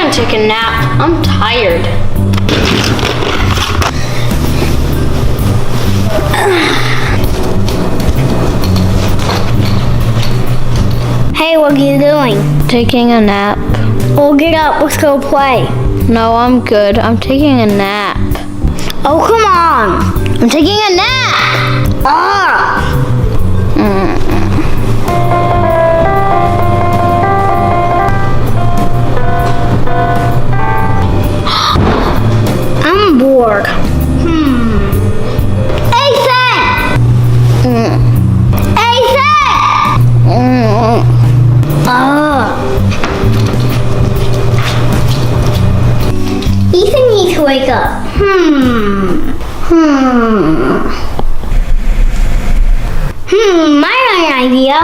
gonna take a nap. I'm tired. Hey, what are you doing? Taking a nap. Oh, get up. Let's go play. No, I'm good. I'm taking a nap. Oh, come on. I'm taking a nap. Ah. I'm bored. Ethan! Ethan! Ethan needs to wake up. I got an idea.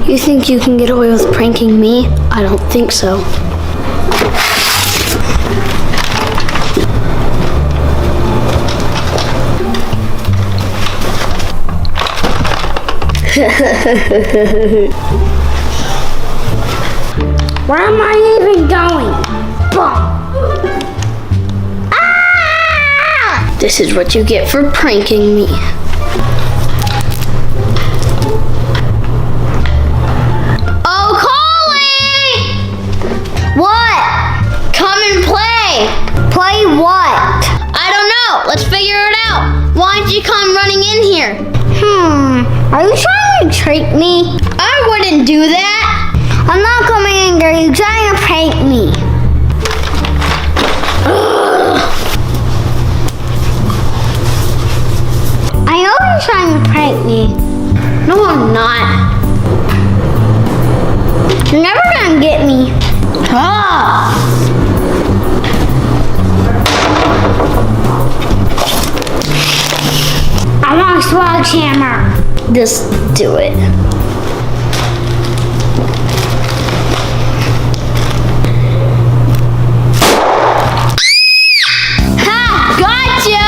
You think you can get away with pranking me? I don't think so. Where am I even going? Boom! Ah! This is what you get for pranking me. Play what? I don't know. Let's figure it out. Why don't you come running in here? Are you trying to trick me? I wouldn't do that. I'm not coming in there. You're trying to prank me. I know you're trying to prank me. No, I'm not. You're never gonna get me. I want a sledgehammer. Just do it. Ha! Gotcha!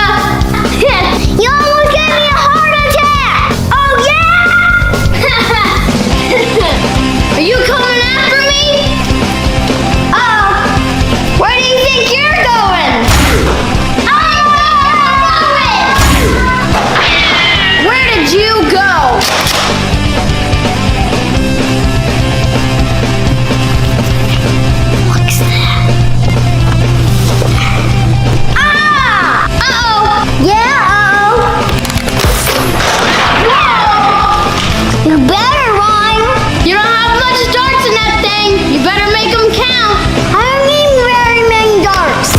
You almost gave me a heart attack! Oh yeah! Are you coming after me? Oh! Where do you think you're going? Where did you go? What's that? Ah! Uh-oh! Yeah, You better run! You don't have much darts in that thing. You better make them count. I don't need very many darts.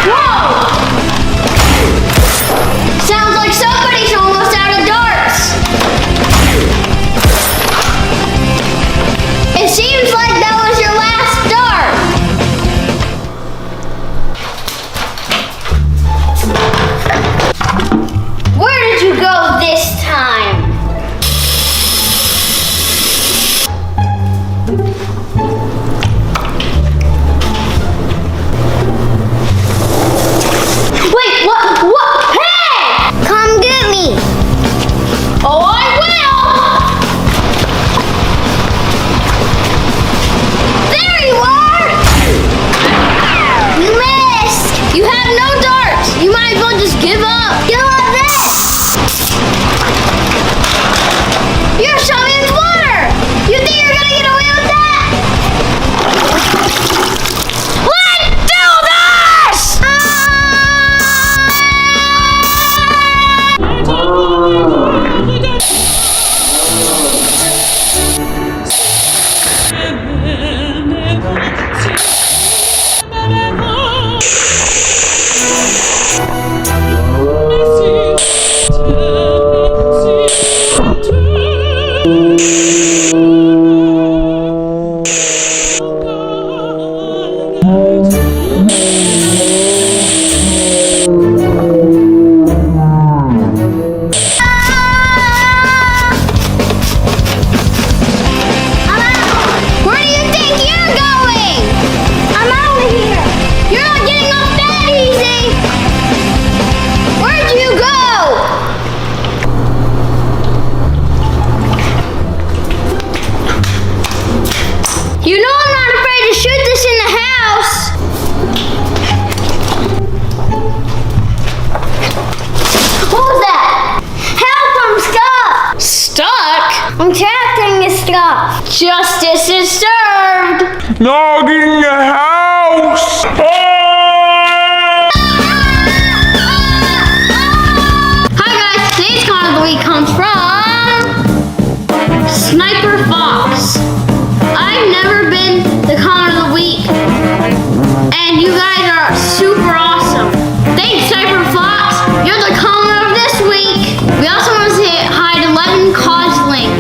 Whoa! Sounds like somebody's almost out of darts. It seems like that was your last dart. Where did you go this time? Wait, what? Hey! Come get me. Oh, I will! There you are! You missed. You have no darts. You might as well just give up. You want this? You're showing in water. You think you're gonna get away with that? Let's do this! Justice is served. Logging the house. Hi guys, today's comment of the week comes from Sniper Fox. I've never been the comment of the week, and you guys are super awesome. Thanks, Sniper Fox. You're the comment of this week. We also want to say hi to Levin Cosling,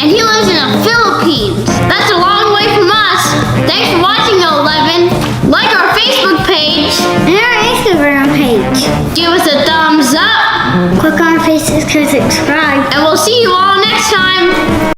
and he lives in the Philippines. That's a long way from us. Thanks for watching, Levin. Like our Facebook page And our Instagram page. give us a thumbs up. Click on our faces to subscribe.